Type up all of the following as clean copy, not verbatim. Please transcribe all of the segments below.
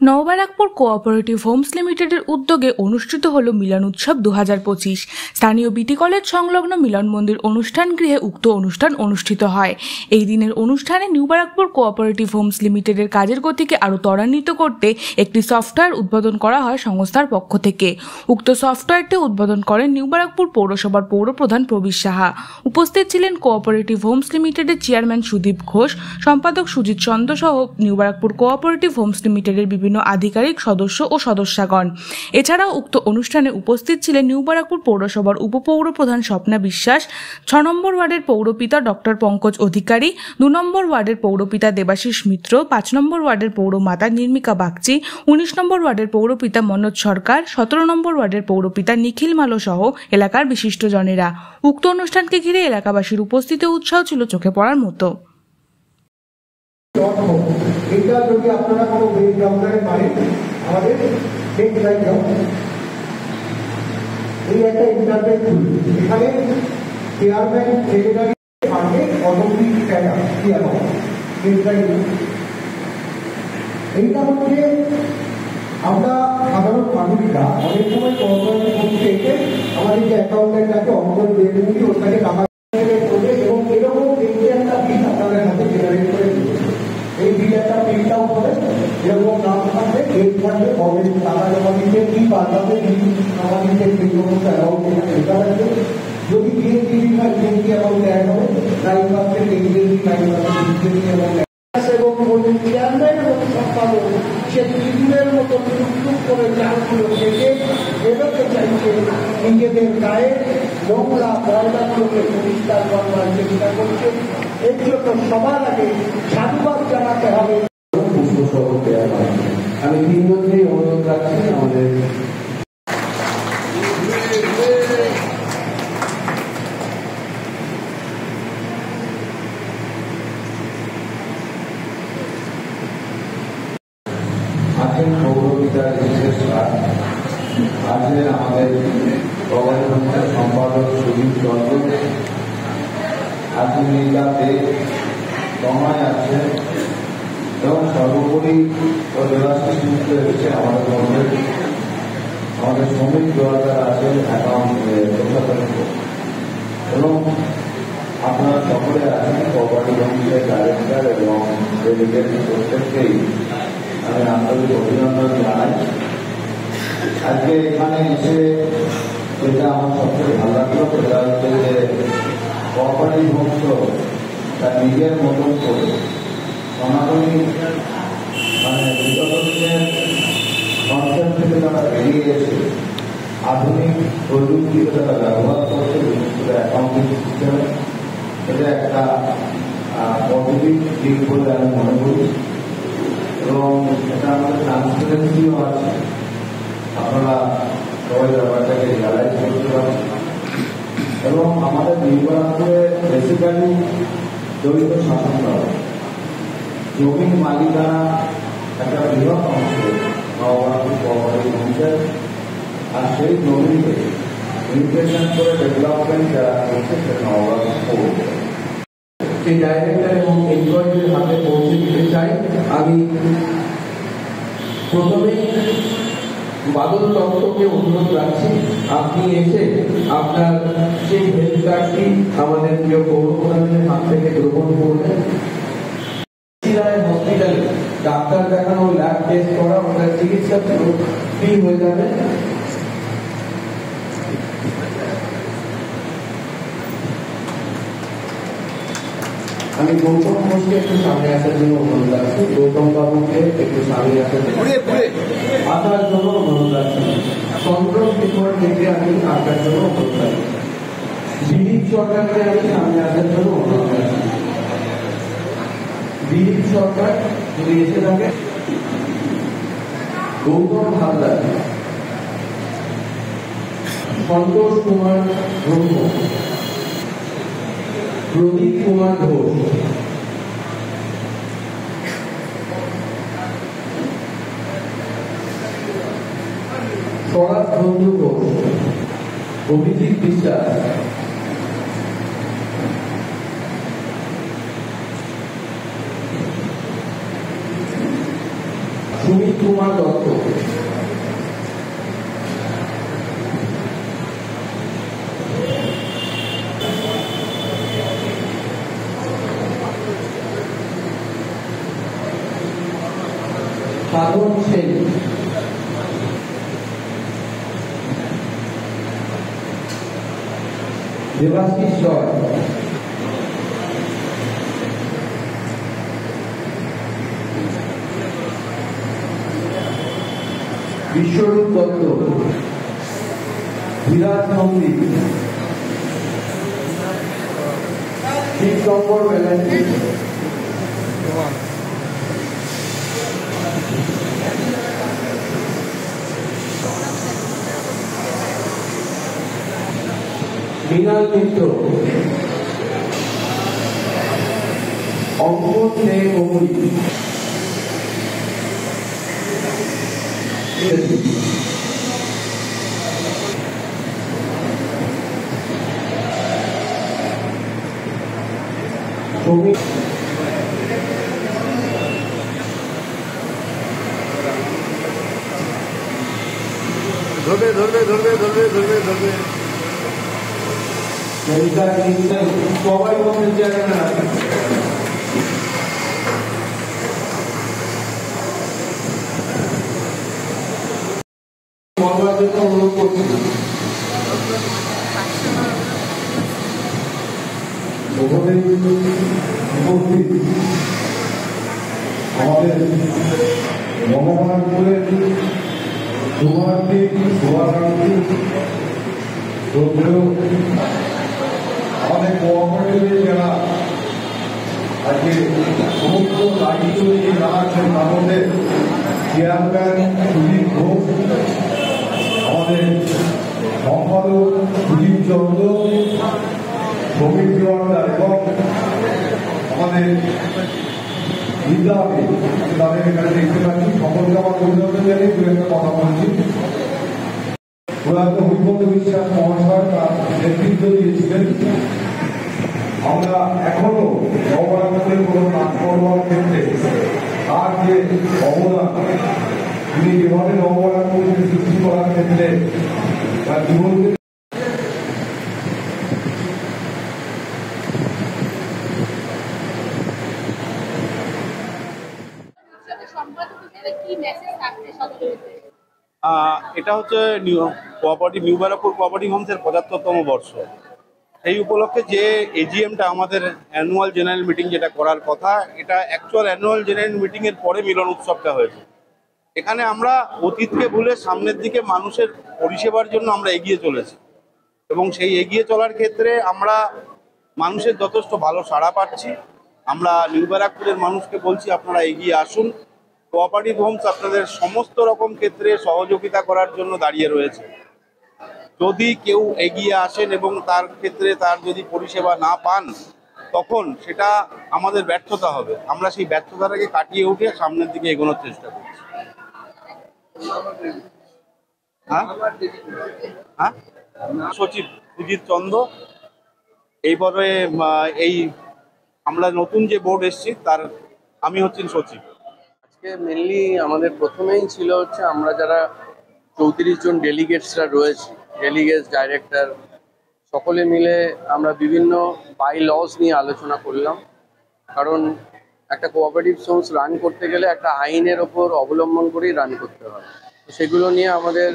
New Barrackpore cooperative Holmes লিমিটেডের উদ্যোগে অনুষ্ঠিত হল মিলন উৎসব 2025। স্থানীয় বিটি কলেজ সংলগ্ন মিলন মন্দির অনুষ্ঠান গৃহে উক্ত অনুষ্ঠান অনুষ্ঠিত হয়। এই দিনের অনুষ্ঠানে নিউ বারাকপুর কোঅপারেটিভ হোমস লিমিটেডের কাজের গতিকে আরও ত্বরান্বিত করতে একটি সফটওয়্যার উদ্বোধন করা হয় সংস্থার পক্ষ থেকে। উক্ত সফটওয়্যারটি উদ্বোধন করেন নিউ বারাকপুর পৌরসভার পৌরপ্রধান প্রবীর সাহা। উপস্থিত ছিলেন কোঅপারেটিভ হোমস লিমিটেডের চেয়ারম্যান সুদীপ ঘোষ, সম্পাদক সুজিত চন্দ্র সহ নিউ বারাকপুর কোঅপারেটিভ হোমস লিমিটেডের বিভিন্ন আধিকারিক, সদস্য ও সদস্যগণ। এছাড়াও উক্ত অনুষ্ঠানে উপস্থিত ছিলেন নিউ বারাকপুর পৌরসভার উপপৌরপ্রধান স্বপ্না বিশ্বাস, 6 নম্বর ওয়ার্ডের পৌরপিতা ডক্টর পঙ্কজ অধিকারী, 2 নম্বর ওয়ার্ডের পৌরপিতা দেবাশিস মিত্র, 5 নম্বর ওয়ার্ডের পৌরমাতা নির্মিকা বাগচি, 19 নম্বর ওয়ার্ডের পৌরপিতা মনোজ সরকার, 17 নম্বর ওয়ার্ডের পৌরপিতা নিখিল মালো সহ এলাকার বিশিষ্টজনেরা। উক্ত অনুষ্ঠানকে ঘিরে এলাকাবাসীর উপস্থিতি উৎসাহ ছিল চোখে পড়ার মতো। এটা যদি আপনারা কোনো ব্যাকগ্রাউন্ডারে পারেন, আমাদের এই একটা ইন্টারনেট এখানে চেয়ারম্যান সেক্রেটারি থাকে অটোমেটিক এইটা হচ্ছে আমরা সাধারণ মানুষরা অনেক সময় কোঅপারেটিভ হোমসে এসে আমাদের যে অ্যাকাউন্টেন্ট আছে অঙ্কন বেরমুখী ওটাকে টাকা করবে এবং এরকম একটা বিল আপনাদের হাতে জেনারেট করে দিবে। এই বিল একটা প্রিন্ট আউট করে এরকম নাম থাকবে, ডেট থাকবে, কবে টাকা জমা দিতে, কি বাড়াবে, কি জমা দিতে, সেই সমস্ত অ্যামাউন্ট এখানে লেখা থাকবে। যদি বিএনপি হয় বিএনপি অ্যামাউন্ট অ্যাড হবে, 9% এনবিএনপি, 9% বিএনপি অ্যামাউন্ট এবং চেয়ারম্যান এবং সম্পাদক সে ত্রিপুরের মতো টুকটুক করে চালগুলো থেকে এভাবে চাইছে নিজেদের গায়ে নোংরা ময়লাগুলোকে পরিষ্কার করবার চেষ্টা করছে। এর জন্য সবার আগে সাধুবাদ জানাতে হবে। আমি তিনজনকেই অনুরোধ রাখছি আমাদের আছেন পৌরপিতা আছেন আমাদের কোঅপারেটিভ সম্পাদক সুদীপ চন্দ্র, আছেন নীলাতে সময় আছে এবং সর্বোপরি দেবাশিস মিত্র এসেছে আমাদের মধ্যে, আমাদের শ্রমিক দরকার আছেন অ্যাকাউন্ট প্রশাসনিক এবং আপনারা সকলে আছেন কোঅপারেটিভ হোমসের ডাইরেক্টর এবং ডেলিগেট প্রত্যেককেই আমি আন্তরিক অভিনন্দন জানাই। আজকে এখানে এসে যেটা আমার সবচেয়ে ভালো লাগলো সেটা হচ্ছে যে কোঅপারেটিভ হোমস তার নিজের মতন করে সনাতনী বিগত দিনের কনসেপ্ট থেকে তারা বেরিয়ে এসে আধুনিক প্রযুক্তিকে তারা ব্যবহার করছে, বিশেষ করে অ্যাকাউন্টিং সিস্টেমে। এটা একটা পজিটিভ দিক বলে আমি মনে করি এবং এটা আমাদের ট্রান্সপারেন্সিও আছে। আপনারা সবাই ব্যাপারটাকে রিয়ালাইজ করতে পারছেন এবং আমাদের নির্বাচনে বেসিক্যালি দরিদ্র শাসন করা, জমির মালিকানা একটা বৃহৎ অংশ নববারাকপুর কোঅপারেটিভ হোমসের, আর সেই জমিকে ইনভেস্টমেন্ট করে ডেভেলপমেন্ট যারা করছে সেটা নববারাকপুর সেই ডাইরেক্টর এবং এমপ্লয়িদের হাতে পৌঁছে দিতে চাই। আমি প্রথমেই বাদল দত্তকে অনুরোধ রাখছি, আপনি এসে আপনার সেই হেলথ কার্ডটি আমাদের প্রিয় পৌরপ্রধানের হাত থেকে গ্রহণ করবেন। হসপিটালে ডাক্তার দেখানো, ল্যাব টেস্ট করা, ওটার চিকিৎসা ফ্রি হয়ে যাবে। আমি গৌতম ঘোষকে একটু সামনে আসার জন্য অনুরোধ রাখছি, গৌতম বাবুকে একটু সামনে আসার জন্য অনুরোধ রাখছি। চন্দ্র কিশোর থেকে আমি আসার জন্য অনুরোধ রাখছি। দিলীপ সরকারকে আমি সামনে আসার জন্য অনুরোধ রাখছি। দিলীপ সরকার যদি এসে থাকে, গৌতম হালদার, সন্তোষ কুমার ব্রহ্ম, প্রদীপ কুমার ঘোষ, স্বরাজ বন্ধু ঘোষ, অভিজিৎ বিশ্বাস, সুমিত কুমার দত্ত, সাধন সেন, দেবাশিস রয়, বিশ্বরূপ দত্ত, বিরাজ নন্দী, শিবশঙ্কর ব্যানার্জি, মৃণাল মিত্র, অঙ্কন দে কমলি, শ্রমিক ধরবে ধরবে ধরবে ধরবে ধরবে ধরবে সবাই বলতে জানে না। বলবার জন্য অনুরোধ করছি। আমাদের মহামানপুরের শুভাকাঙ্ক্ষী আমাদের কোঅপারেটিভে যারা আজকে সমস্ত দায়িত্ব নিয়ে জানাচ্ছেন তার মধ্যে চেয়ারম্যান সুদীপ ঘোষ, আমাদের সম্পাদক সুদীপ চন্দ্র, শ্রমিক জোয়ারদার এবং আমাদের বিদ্যাপী, তাদের এখানে দেখতে পাচ্ছি। সকলকে আমার অভিনন্দন জানিয়ে দু একটা কথা বলছি। প্রয়াত হরিপদ বিশ্বাস মহাশয় তার নেতৃত্ব দিয়েছিলেন। আমরা এখনো নবরাত্রের কোনো কাজ করবার ক্ষেত্রে তার যে অবদান, তিনি যেভাবে নবরাত্রকে সৃষ্টি করার ক্ষেত্রে তার জীবনকে এটা হচ্ছে কোঅপারেটিভ নিউ ব্যারাকপুর কোঅপারেটিভ হোমসের ৭৫তম বর্ষ। সেই উপলক্ষে যে এজিএমটা আমাদের অ্যানুয়াল জেনারেল মিটিং যেটা করার কথা, এটা অ্যাকচুয়াল অ্যানুয়াল জেনারেল মিটিংয়ের পরে মিলন উৎসবটা হয়েছে। এখানে আমরা অতীতকে ভুলে সামনের দিকে মানুষের পরিষেবার জন্য আমরা এগিয়ে চলেছি এবং সেই এগিয়ে চলার ক্ষেত্রে আমরা মানুষের যথেষ্ট ভালো সাড়া পাচ্ছি। আমরা নিউ ব্যারাকপুরের মানুষকে বলছি আপনারা এগিয়ে আসুন, কোঅপারেটিভ হোমস আপনাদের সমস্ত রকম ক্ষেত্রে সহযোগিতা করার জন্য দাঁড়িয়ে রয়েছে। যদি কেউ এগিয়ে আসেন এবং তার ক্ষেত্রে তার যদি পরিষেবা না পান, তখন সেটা আমাদের ব্যর্থতা হবে। আমরা সেই ব্যর্থতাটাকে কাটিয়ে উঠে সামনের দিকে এগোনোর চেষ্টা করছি। হ্যাঁ হ্যাঁ সচিব সুজিত চন্দ্র। এইবারে এই আমরা নতুন যে বোর্ড এসছি তার আমি হচ্ছেন সচিব। আজকে মেনলি আমাদের প্রথমেই ছিল হচ্ছে আমরা যারা ৩৪ জন ডেলিগেটসরা রয়েছি, ডেলিগেটস, ডাইরেক্টর, সকলে মিলে আমরা বিভিন্ন বাই লস নিয়ে আলোচনা করলাম। কারণ একটা কোঅপারেটিভ সোর্স রান করতে গেলে একটা আইনের ওপর অবলম্বন করেই রান করতে হয়। তো সেগুলো নিয়ে আমাদের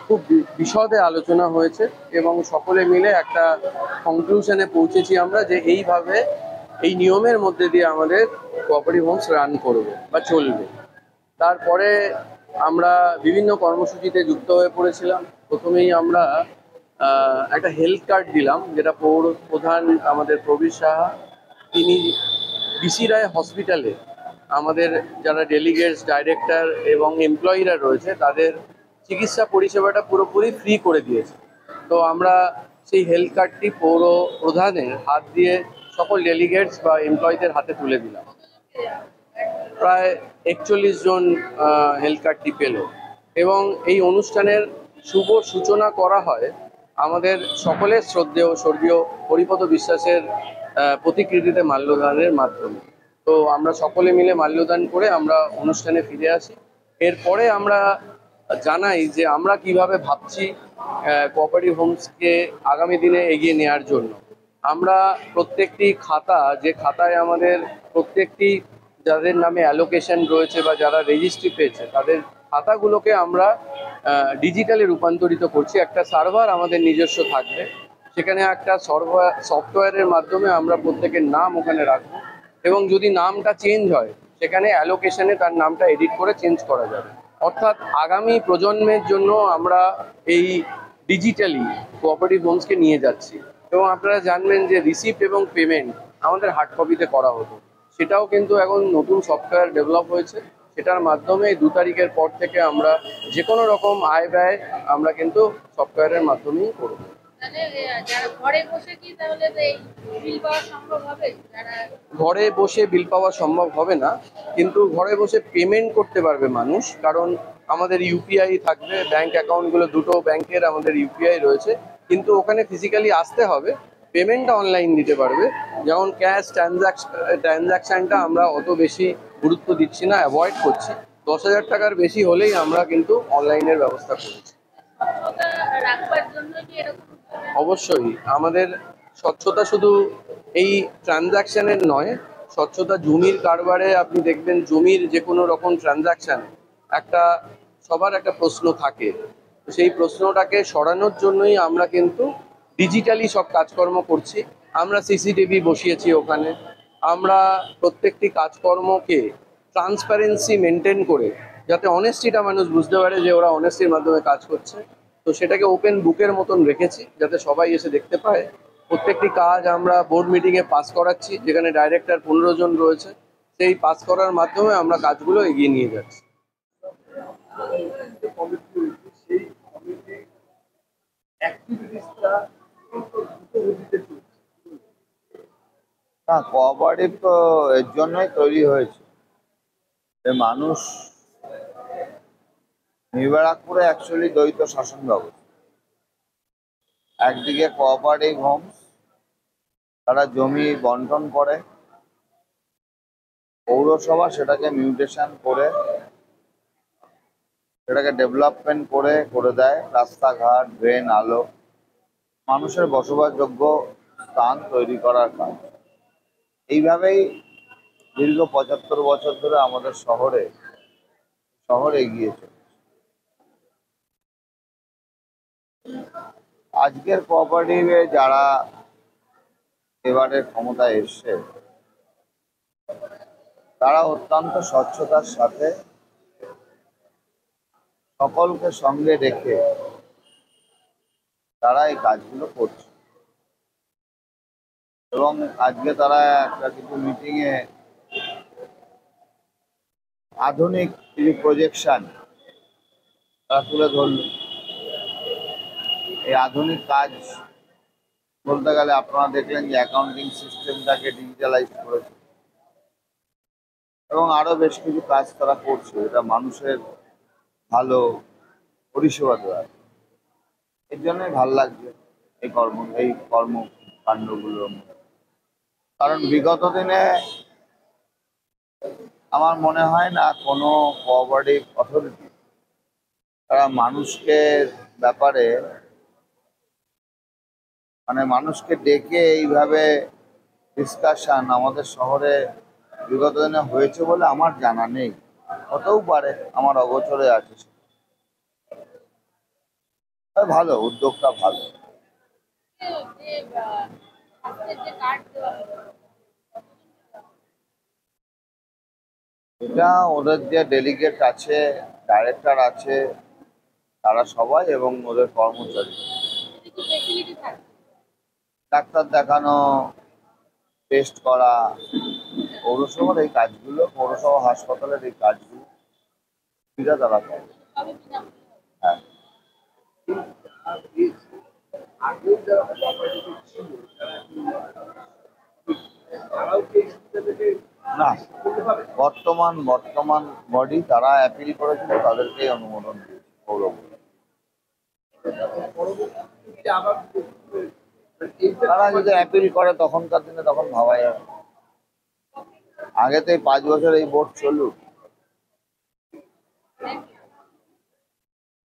খুব বিশদে আলোচনা হয়েছে এবং সকলে মিলে একটা কনক্লুশনে পৌঁছেছি আমরা যে এইভাবে এই নিয়মের মধ্যে দিয়ে আমাদের কোঅপারেটিভ হোমস রান করবে বা চলবে। তারপরে আমরা বিভিন্ন কর্মসূচিতে যুক্ত হয়ে পড়েছিলাম। প্রথমেই আমরা একটা হেলথ কার্ড দিলাম, যেটা পৌর প্রধান আমাদের প্রবীর সাহা, তিনি বিসি রায় হসপিটালে আমাদের যারা ডেলিগেটস, ডাইরেক্টর এবং এমপ্লয়িরা রয়েছে তাদের চিকিৎসা পরিষেবাটা পুরোপুরি ফ্রি করে দিয়েছে। তো আমরা সেই হেলথ কার্ডটি পৌর প্রধানের হাত দিয়ে সকল ডেলিগেটস বা এমপ্লয়ীদের হাতে তুলে দিলাম। প্রায় ৪১ জন হেলথ কার্ডটি পেল এবং এই অনুষ্ঠানের শুভ সূচনা করা হয় আমাদের সকলের শ্রদ্ধেয় স্বর্গীয় হরিপদ বিশ্বাসের প্রতিকৃতিতে মাল্যদানের মাধ্যমে। তো আমরা সকলে মিলে মাল্যদান করে আমরা অনুষ্ঠানে ফিরে আসি এরপরে আমরা জানাই যে আমরা কিভাবে ভাবছি কোঅপারেটিভ হোমসকে আগামী দিনে এগিয়ে নেওয়ার জন্য। আমরা প্রত্যেকটি খাতা, যে খাতায় আমাদের প্রত্যেকটি যাদের নামে অ্যালোকেশন রয়েছে বা যারা রেজিস্ট্রি পেয়েছে তাদের খাতাগুলোকে আমরা ডিজিটালে রূপান্তরিত করছি। একটা সার্ভার আমাদের নিজস্ব থাকবে, সেখানে একটা সফটওয়্যারের মাধ্যমে আমরা প্রত্যেকের নাম ওখানে রাখবো, এবং যদি নামটা চেঞ্জ হয় সেখানে অ্যালোকেশনে তার নামটা এডিট করে চেঞ্জ করা যাবে। অর্থাৎ আগামী প্রজন্মের জন্য আমরা এই ডিজিটালি কোঅপারেটিভ হোমসকে নিয়ে যাচ্ছি। এবং আপনারা জানবেন যে রিসিপ্ট এবং পেমেন্ট আমাদের হার্ড কপিতে করা হতো, সেটাও কিন্তু এখন নতুন সফটওয়্যার ডেভেলপ হয়েছে, সেটার মাধ্যমে 2 তারিখের পর থেকে আমরা যে কোনো রকম আয় ব্যয় আমরা কিন্তু সফটওয়্যারের মাধ্যমেই করব। ঘরে বসে বিল পাওয়া সম্ভব হবে না, কিন্তু ঘরে বসে পেমেন্ট করতে পারবে মানুষ, কারণ আমাদের ইউপিআই থাকবে। ব্যাংক অ্যাকাউন্টগুলো, দুটো ব্যাংকের আমাদের ইউপিআই রয়েছে, কিন্তু ওখানে ফিজিক্যালি আসতে হবে। পেমেন্টটা অনলাইন দিতে পারবে। যেমন ক্যাশ ট্রানজাকশনটা আমরা অত বেশি গুরুত্ব দিচ্ছি না, অ্যাভয়েড করছি। 10,000 টাকার বেশি হলেই আমরা কিন্তু অনলাইনের ব্যবস্থা করছি। অবশ্যই আমাদের স্বচ্ছতা শুধু এই ট্রানজাকশনের নয়, স্বচ্ছতা জমির কারবারে। আপনি দেখবেন জমির যে কোনো রকম ট্রানজাকশানে সবার একটা প্রশ্ন থাকে, সেই প্রশ্নটাকে সরানোর জন্যই আমরা কিন্তু ডিজিটালি সব কাজকর্ম করছি। আমরা সিসিটিভি বসিয়েছি ওখানে। আমরা প্রত্যেকটি কাজকর্মকে ট্রান্সপারেন্সি মেনটেন করে, যাতে অনেস্টিটা মানুষ বুঝতে পারে যে ওরা অনেস্টির মাধ্যমে কাজ করছে, তো সেটাকে ওপেন বুকের মতন রেখেছি যাতে সবাই এসে দেখতে পায়। প্রত্যেকটি কাজ আমরা বোর্ড মিটিংয়ে পাস করাচ্ছি, যেখানে ডাইরেক্টর 15 জন রয়েছে। সেই পাস করার মাধ্যমে আমরা কাজগুলো এগিয়ে নিয়ে যাচ্ছি। না, কোঅপারেটিভ তো এর জন্যই তৈরি হয়েছে যে মানুষ নিউ ব্যারাকপুরে অ্যাকচুয়ালি দ্বৈত শাসন ব্যবস্থা। একদিকে কোঅপারেটিভ হোমস, তারা জমি বন্টন করে, পৌরসভা সেটাকে মিউটেশন করে, সেটাকে ডেভেলপমেন্ট করে দেয়, রাস্তাঘাট, ড্রেন, আলো, মানুষের বসবাসযোগ্য স্থান তৈরি করার কাজ। এইভাবেই দীর্ঘ 75 বছর ধরে আমাদের শহরে এগিয়ে চলেছে। আজকের কোঅপারেটিভে যারা এবারে ক্ষমতায় এসছে, তারা অত্যন্ত স্বচ্ছতার সাথে সকলকে সঙ্গে রেখে তারা এই কাজগুলো করছে। এবং আজকে তারা একটা কিছু মিটিংয়ে আধুনিক কিছু প্রজেকশন তারা তুলে ধরল। এই আধুনিক কাজ বলতে গেলে আপনারা দেখলেন যে অ্যাকাউন্টিং সিস্টেমটাকে ডিজিটালাইজ করেছে, এবং আরো বেশ কিছু কাজ তারা করছে, এটা মানুষের ভালো পরিষেবা দেওয়ার। এর জন্যই ভাল লাগছে এই কর্মকাণ্ডগুলোর মধ্যে। কারণ বিগত দিনে আমার মনে হয় না কোনো কোঅপারেটিভ অথরিটি তারা মানুষকে ব্যাপারে মানুষকে ডেকে এইভাবে ডিসকাশন আমাদের শহরে বিগত দিনে হয়েছে বলে আমার জানা নেই। হতেও পারে, আমার অগোচরে আছে। ভালো, উদ্যোগটা ভালো। এটা ওদের যে ডেলিগেট আছে, ডাইরেক্টর আছে, তারা সবাই, এবং ওদের কর্মচারী, ডাক্তার দেখানো, টেস্ট করা, পৌরসভার এই কাজগুলো, পৌরসভা হাসপাতালের এই কাজগুলো সুবিধা তারা পাবে। হ্যাঁ, না, বর্তমান বডি তারা অ্যাপিল করেছিল, তাদেরকেই অনুমোদন দিয়েছে পৌরসভা। তারা যদি অ্যাপিল করে তখনকার দিনে তখন ভাবা যাবে। আগে তো এই 5 বছর এই বোর্ড চলুক,